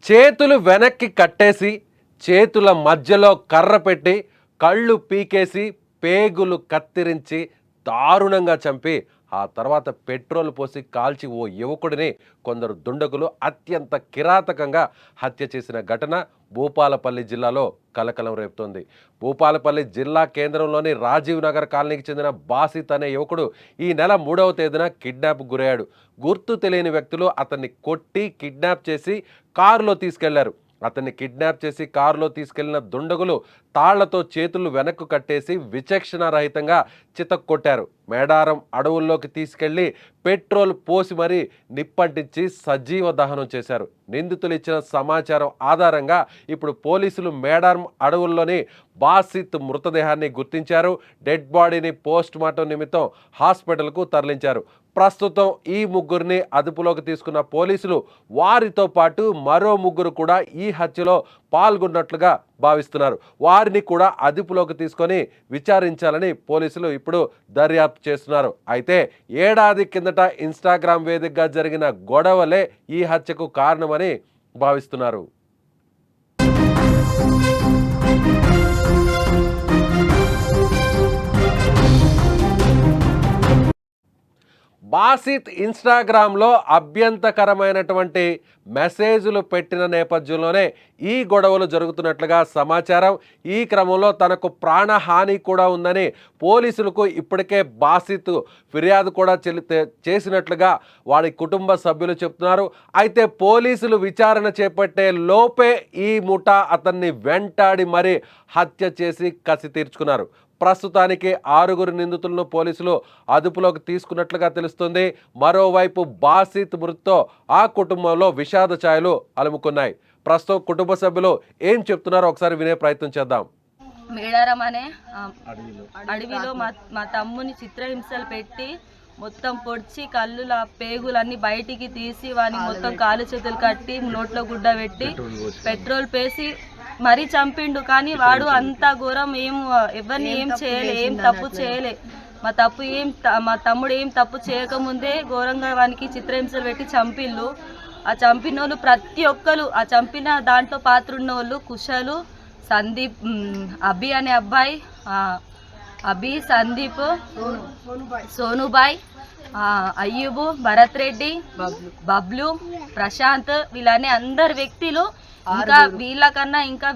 చేతులు వెనక్కి కట్టేసి చేతుల మధ్యలో కర్ర పెట్టి కళ్ళు పీకేసి పేగులు కత్తిరించి దారుణంగా చంపి ఆ తర్వాత పెట్రోల్ పోసి కాల్చి ఓ యువకుడిని కొందరు దుండగులు అత్యంత కిరాతకంగా హత్య చేసిన ఘటన భూపాలపల్లి జిల్లాలో కలకలం రేపుతోంది. భూపాలపల్లి జిల్లా కేంద్రంలోని రాజీవ్ నగర్ కాలనీకి చెందిన బాసిత్ అనే యువకుడు ఈ నెల 3వ తేదీన కిడ్నాప్ గురయ్యాడు. గుర్తు తెలియని వ్యక్తులు అతన్ని కొట్టి కిడ్నాప్ చేసి కారులో తీసుకెళ్లారు. అతన్ని కిడ్నాప్ చేసి కారులో తీసుకెళ్లిన దుండగులు తాళ్లతో చేతులు వెనక్కు కట్టేసి విచక్షణ రహితంగా చితక్కొట్టారు. మేడారం అడవుల్లోకి తీసుకెళ్లి పెట్రోల్ పోసి మరీ నిప్పంటించి సజీవ దహనం చేశారు. నిందితులు ఇచ్చిన సమాచారం ఆధారంగా ఇప్పుడు పోలీసులు మేడారం అడవుల్లోని బాసిత్ మృతదేహాన్ని గుర్తించారు. డెడ్ బాడీని పోస్ట్ మార్టం నిమిత్తం హాస్పిటల్కు తరలించారు. ప్రస్తుతం ఈ ముగ్గురిని అదుపులోకి తీసుకున్న పోలీసులు వారితో పాటు మరో ముగ్గురు కూడా ఈ హత్యలో పాల్గొన్నట్లుగా భావిస్తున్నారు. వారిని కూడా అదుపులోకి తీసుకొని విచారించాలని పోలీసులు ఇప్పుడు దర్యాప్తు చేస్తున్నారు. అయితే ఏడాది కిందట ఇన్స్టాగ్రామ్ వేదికగా జరిగిన గొడవలే ఈ హత్యకు కారణమని భావిస్తున్నారు. బాసిత్ ఇన్స్టాగ్రామ్లో అభ్యంతరకరమైనటువంటి మెసేజ్లు పెట్టిన నేపథ్యంలోనే ఈ గొడవలు జరుగుతున్నట్లుగా సమాచారం. ఈ క్రమంలో తనకు ప్రాణహాని కూడా ఉందని పోలీసులకు ఇప్పటికే బాసిత్ ఫిర్యాదు కూడా చేసినట్లుగా వాడి కుటుంబ సభ్యులు చెప్తున్నారు. అయితే పోలీసులు విచారణ చేపట్టే లోపే ఈ ముఠా అతన్ని వెంటాడి మరీ హత్య చేసి కసి తీర్చుకున్నారు. ప్రస్తుతానికి 6 నిందితులను పోలీసులు అదుపులోకి తీసుకున్నట్లుగా తెలుస్తుంది. మరోవైపు బాసిత్ మృతితో ఆ కుటుంబంలో విషాద ఛాయలు అలుముకున్నాయి. ప్రస్తుతం కుటుంబ సభ్యులు ఏం చెప్తున్నారో ఒకసారి వినే ప్రయత్నం చేద్దాం. మేడారం అనే అడవిలో మా తమ్ముని చిత్రహింసలు పెట్టి మొత్తం పొడిచి కళ్ళుల పేగులన్నీ బయటికి తీసి వాని మొత్తం కాలు చేతులు కట్టి నోట్లో గుడ్డ పెట్టి పెట్రోల్ పేసి మరీ చంపిండు. కానీ వాడు అంత ఘోరం ఎవరిని ఏం చేయలే, ఏం తప్పు చేయలే. మా తమ్ముడు ఏం తప్పు చేయకముందే ఘోరంగా వానికి చిత్రహింసలు పెట్టి చంపిళ్ళు. ఆ చంపిన వాళ్ళు ప్రతి ఒక్కరు, ఆ చంపిన దాంట్లో పాత్ర ఉన్న వాళ్ళు కుషలు, సందీప్, అభి అనే అబ్బాయి, అభి, సందీప్, సోనుబాయ్, అయ్యూబు, భరత్ రెడ్డి, బబ్లు, ప్రశాంత్, వీళ్ళని అందరు వ్యక్తులు. ఇంకా వీళ్ళకన్నా ఇంకా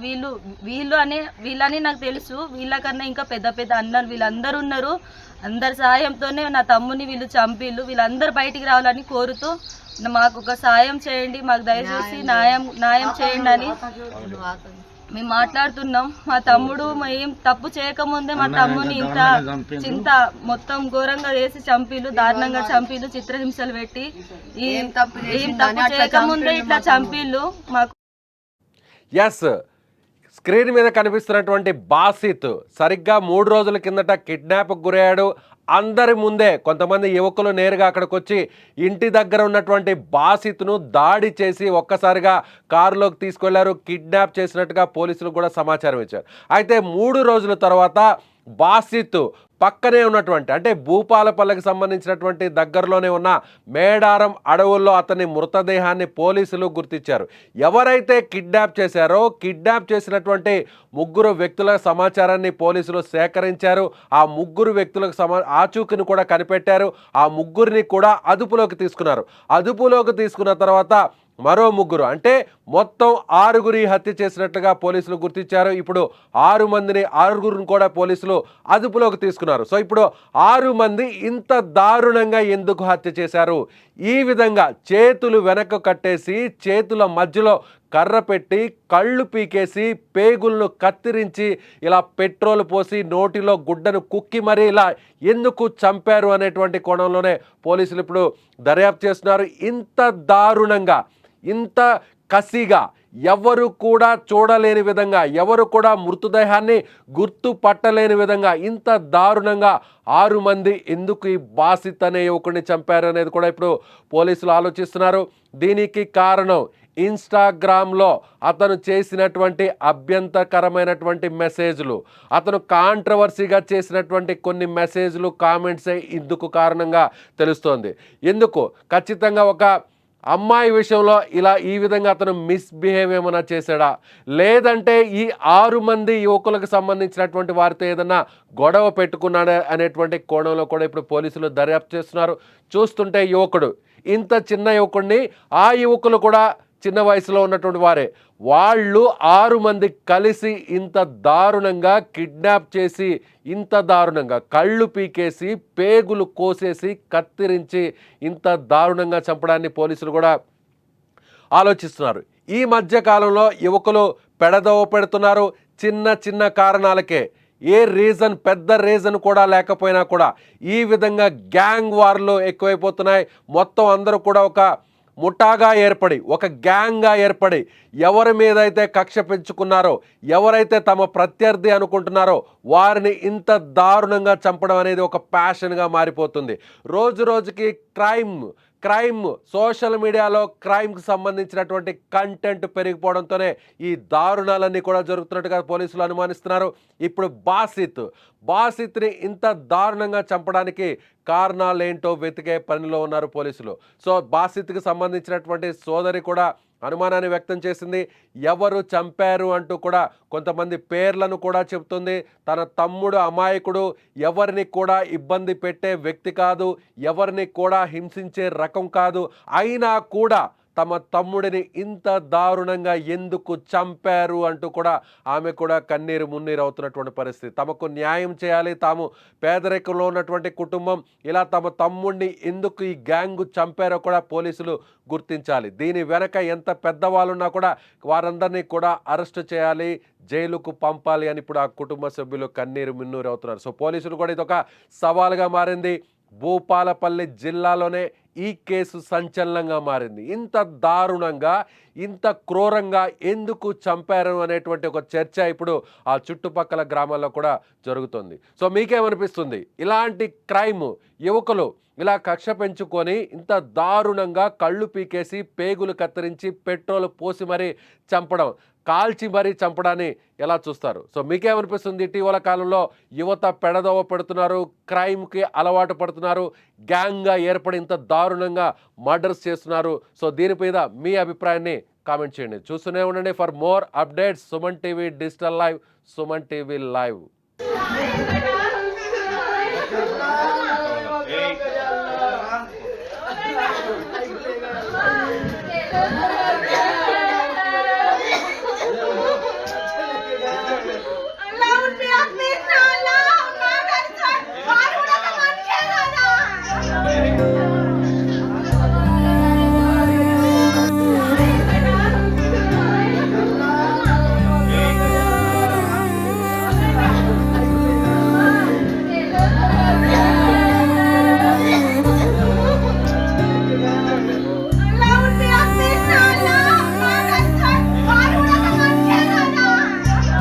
వీళ్ళని నాకు తెలుసు. వీళ్ళకన్నా ఇంకా పెద్ద పెద్ద అన్నలు వీళ్ళందరూ ఉన్నారు. అందరి సహాయంతోనే నా తమ్ముని వీళ్ళు చంపిళ్ళు. వీళ్ళందరూ బయటికి రావాలని కోరుతూ మాకు ఒక సాయం చేయండి, మాకు దయచేసి న్యాయం చేయండి అని మేము మాట్లాడుతున్నాం. మా తమ్ముడు ఏం తప్పు చేయకముందే మా తమ్ముని చింత మొత్తం ఘోరంగా వేసి చంపిలు, దారుణంగా చంపిలు, చిత్రహింసలు పెట్టి ఏం తప్పు చేయకముందే ఇట్లా చంపిళ్ళు. మాకు ఎస్, స్క్రీన్ మీద కనిపిస్తున్నటువంటి బాసిత్ సరిగ్గా 3 రోజుల కిందట కిడ్నాప్కు గురయ్యాడు. అందరి ముందే కొంతమంది యువకులు నేరుగా అక్కడికి వచ్చి ఇంటి దగ్గర ఉన్నటువంటి బాసిత్ను దాడి చేసి ఒక్కసారిగా కారులోకి తీసుకెళ్లారు. కిడ్నాప్ చేసినట్టుగా పోలీసులు కూడా సమాచారం ఇచ్చారు. అయితే 3 రోజుల తర్వాత బాసిత్ పక్కనే ఉన్నటువంటి అంటే భూపాలపల్లికి సంబంధించినటువంటి దగ్గరలోనే ఉన్న మేడారం అడవుల్లో అతని మృతదేహాన్ని పోలీసులు గుర్తించారు. ఎవరైతే కిడ్నాప్ చేశారో కిడ్నాప్ చేసినటువంటి 3 వ్యక్తుల సమాచారాన్ని పోలీసులు సేకరించారు. ఆ 3 వ్యక్తులకు ఆచూకీని కూడా కనిపెట్టారు. ఆ 3 కూడా అదుపులోకి తీసుకున్నారు. అదుపులోకి తీసుకున్న తర్వాత మరో 3 అంటే మొత్తం 6 హత్య చేసినట్లుగా పోలీసులు గుర్తించారు. ఇప్పుడు 6 కూడా పోలీసులు అదుపులోకి తీసుకున్నారు. సో ఇప్పుడు 6 మంది ఇంత దారుణంగా ఎందుకు హత్య చేశారు? ఈ విధంగా చేతులు వెనక్కు కట్టేసి చేతుల మధ్యలో కర్ర పెట్టి కళ్ళు పీకేసి పేగులను కత్తిరించి ఇలా పెట్రోల్ పోసి నోటిలో గుడ్డను కుక్కి మరీ ఇలా ఎందుకు చంపారు అనేటువంటి కోణంలోనే పోలీసులు ఇప్పుడు దర్యాప్తు చేస్తున్నారు. ఇంత దారుణంగా, ఇంత కసిగా, ఎవరు కూడా చూడలేని విధంగా, ఎవరు కూడా మృతదేహాన్ని గుర్తుపట్టలేని విధంగా ఇంత దారుణంగా 6 మంది ఎందుకు ఈ బాసిత్ అనే యువకుడిని చంపారు అనేది కూడా ఇప్పుడు పోలీసులు ఆలోచిస్తున్నారు. దీనికి కారణం ఇన్స్టాగ్రామ్లో అతను చేసినటువంటి అభ్యంతరకరమైనటువంటి మెసేజ్లు, అతను కాంట్రవర్సీగా చేసినటువంటి కొన్ని మెసేజ్లు, కామెంట్సే ఇందుకు కారణంగా తెలుస్తోంది. ఎందుకు ఖచ్చితంగా ఒక అమ్మాయి విషయంలో ఈ విధంగా అతను మిస్బిహేవ్ ఏమైనా చేశాడా, లేదంటే ఈ 6 మంది యువకులకు సంబంధించినటువంటి వారితో ఏదన్నా గొడవ పెట్టుకున్నాడా అనేటువంటి కోణంలో కూడా ఇప్పుడు పోలీసులు దర్యాప్తు చేస్తున్నారు. చూస్తుంటే యువకుడు, ఇంత చిన్న యువకుడిని, ఆ యువకులు కూడా చిన్న వయసులో ఉన్నటువంటి వారే, వాళ్ళు 6 మంది కలిసి ఇంత దారుణంగా కిడ్నాప్ చేసి, ఇంత దారుణంగా కళ్ళు పీకేసి, పేగులు కోసేసి, కత్తిరించి ఇంత దారుణంగా చంపడాన్ని పోలీసులు కూడా ఆలోచిస్తున్నారు. ఈ మధ్య కాలంలో యువకులు పెడదవ పెడుతున్నారు చిన్న చిన్న కారణాలకే. పెద్ద రీజన్ కూడా లేకపోయినా కూడా ఈ విధంగా గ్యాంగ్ వార్లు ఎక్కువైపోతున్నాయి. మొత్తం అందరూ కూడా ఒక ముఠాగా ఏర్పడి, ఒక గ్యాంగ్గా ఏర్పడి, ఎవరి మీద అయితే కక్ష పెంచుకున్నారో, ఎవరైతే తమ ప్రత్యర్థి అనుకుంటున్నారో వారిని ఇంత దారుణంగా చంపడం అనేది ఒక ప్యాషన్గా మారిపోతుంది. రోజు రోజుకి క్రైమ్ సోషల్ మీడియాలో క్రైమ్కి సంబంధించినటువంటి కంటెంట్ పెరిగిపోవడంతోనే ఈ దారుణాలన్నీ కూడా జరుగుతున్నట్టుగా పోలీసులు అనుమానిస్తున్నారు. ఇప్పుడు బాసిత్ని ఇంత దారుణంగా చంపడానికి కారణాలు ఏంటో వెతికే పనిలో ఉన్నారు పోలీసులు. సో బాసిత్కి సంబంధించినటువంటి సోదరి కూడా అనుమానాన్ని వ్యక్తం చేసింది. ఎవరు చంపారు అంటూ కూడా కొంతమంది పేర్లను కూడా చెబుతుంది. తన తమ్ముడు అమాయకుడు, ఎవరిని కూడా ఇబ్బంది పెట్టే వ్యక్తి కాదు, ఎవరిని కూడా హింసించే రకం కాదు, అయినా కూడా తమ తమ్ముడిని ఇంత దారుణంగా ఎందుకు చంపారు అంటూ కూడా ఆమె కూడా కన్నీరు మున్నీరు అవుతున్నటువంటి పరిస్థితి. తమకు న్యాయం చేయాలి, తాము పేదరికంలో ఉన్నటువంటి కుటుంబం, ఇలా తమ తమ్ముడిని ఎందుకు ఈ గ్యాంగు చంపారో కూడా పోలీసులు గుర్తించాలి. దీని వెనక ఎంత పెద్దవాళ్ళున్నా కూడా వారందరినీ కూడా అరెస్ట్ చేయాలి, జైలుకు పంపాలి అని ఇప్పుడు ఆ కుటుంబ సభ్యులు కన్నీరు మిన్నూరు అవుతున్నారు. సో పోలీసులు కూడా ఇదొక సవాలుగా మారింది. భూపాలపల్లి జిల్లాలోనే ఈ కేసు సంచలనంగా మారింది. ఇంత దారుణంగా, ఇంత క్రూరంగా ఎందుకు చంపారు అనేటువంటి ఒక చర్చ ఇప్పుడు ఆ చుట్టుపక్కల గ్రామాల్లో కూడా జరుగుతుంది. సో మీకేమనిపిస్తుంది? ఇలాంటి క్రైమ్ యువకులు ఇలా కక్ష పెంచుకొని ఇంత దారుణంగా కళ్ళు పీకేసి, పేగులు కత్తిరించి, పెట్రోల్ పోసి మరీ చంపడం, కాల్చి మరీ చంపడాన్ని ఎలా చూస్తారు? సో మీకేమనిపిస్తుంది? ఇటీవల కాలంలో యువత పెడదోవ పెడుతున్నారు, క్రైమ్కి అలవాటు పడుతున్నారు, గ్యాంగ్గా ఏర్పడి ఇంత దారుణంగా మర్డర్స్ చేస్తున్నారు. సో దీని మీద మీ అభిప్రాయాన్ని కామెంట్ చేయండి. చూస్తూనే ఉండండి. For more updates Suman TV digital live, Suman TV live.